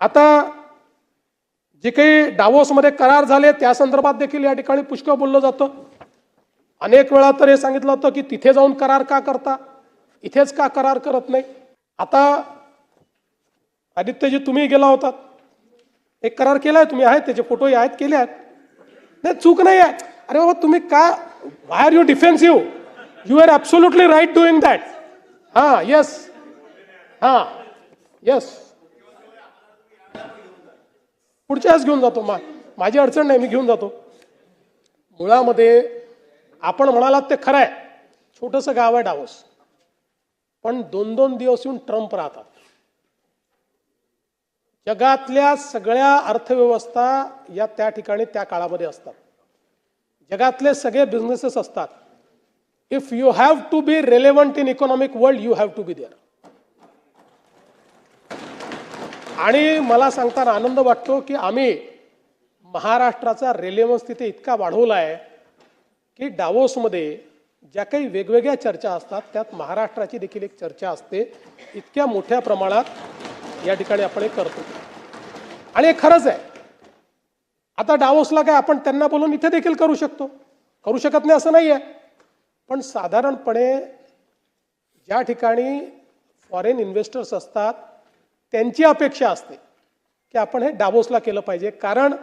आता जे काही डावोसमध्ये करार झाले त्या संदर्भात देखील या ठिकाणी पुष्कळ बोललं जातं. अनेक वेळा तर हे सांगितलं होतं की तिथे जाऊन करार का करता, इथेच का करार करत नाही. आता आदित्यजी तुम्ही गेला होता, एक करार केलाय तुम्ही, आहेत त्याचे फोटोही आहेत, केले आहेत, नाही चूक नाही आहे. अरे बाबा तुम्ही का, why are you defensive, you are absolutely right doing that. हां येस, हां येस, पुढच्या वेळेस घेऊन जातो. माझी अडचण नाही, मी घेऊन जातो. मुळामध्ये आपण म्हणालात ते खरं आहे, छोटंसं गाव आहे डावोस, पण 2-2 दिवस येऊन ट्रम्प राहतात. जगातल्या सगळ्या अर्थव्यवस्था या त्या ठिकाणी त्या काळामध्ये असतात. जगातले सगळे बिझनेसेस असतात. If you have to be relevant in economic world, you have to be there. आणि मला सांगताना आनंद वाटतो की आम्ही महाराष्ट्राचा रेलेव्हन्स तिथे इतका वाढवला आहे की डावोसमध्ये ज्या काही वेगवेगळ्या चर्चा असतात त्यात महाराष्ट्राची देखील एक चर्चा असते. इतक्या मोठ्या प्रमाणात या ठिकाणी आपण हे करतो आणि हे खरंच आहे. आता डावोसला काय आपण त्यांना बोलून इथे देखील करू शकतो, करू शकत नाही असं नाही आहे, पण साधारणपणे ज्या ठिकाणी फॉरेन इन्व्हेस्टर्स असतात त्यांची अपेक्षा असते की आपण हे डावोसला केलं पाहिजे. कारण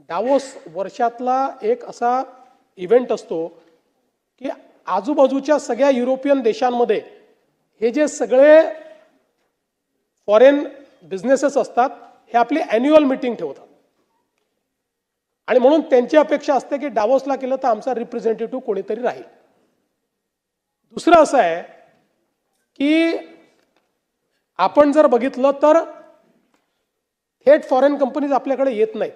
डावोस वर्षातला एक असा इव्हेंट असतो की आजूबाजूच्या सगळ्या युरोपियन देशांमध्ये हे जे सगळे फॉरेन बिझनेसेस असतात हे आपली ॲन्युअल मीटिंग ठेवतात आणि म्हणून त्यांची अपेक्षा असते की डावोसला केलं तर आमचा रिप्रेझेंटेटिव्ह कोणीतरी राहील. दुसरं असं आहे की आपण जर बघितलं तर थेट फॉरेन कंपनीज आपल्याकडे येत नाहीत.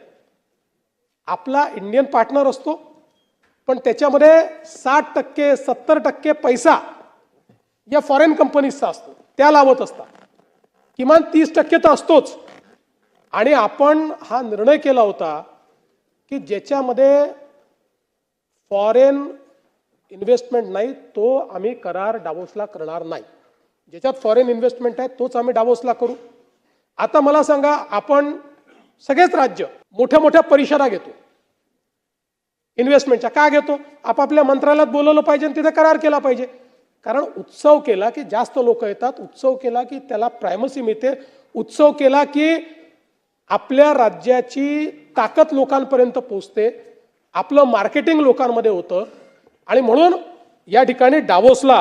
आपला इंडियन पार्टनर असतो, पण त्याच्यामध्ये 60% 70% पैसा या फॉरेन कंपनीजचा असतो, त्या लावत असतात. किमान 30% तर असतोच. आणि आपण हा निर्णय केला होता की ज्याच्यामध्ये फॉरेन इन्व्हेस्टमेंट नाही तो आम्ही करार डावोसला करणार नाही. ज्याच्यात फॉरेन इन्व्हेस्टमेंट आहे तोच आम्ही डावोसला करू. आता मला सांगा, आपण सगळेच राज्य मोठ्या मोठ्या परिषदा घेतो इन्व्हेस्टमेंटच्या. का घेतो? आपापल्या मंत्रालयात बोलवलं पाहिजे आणि तिथे करार केला पाहिजे. कारण उत्सव केला की जास्त लोक येतात, उत्सव केला की त्याला प्रायमसी मिळते, उत्सव केला की आपल्या राज्याची ताकद लोकांपर्यंत पोहोचते, आपलं मार्केटिंग लोकांमध्ये होतं. आणि म्हणून या ठिकाणी डावोसला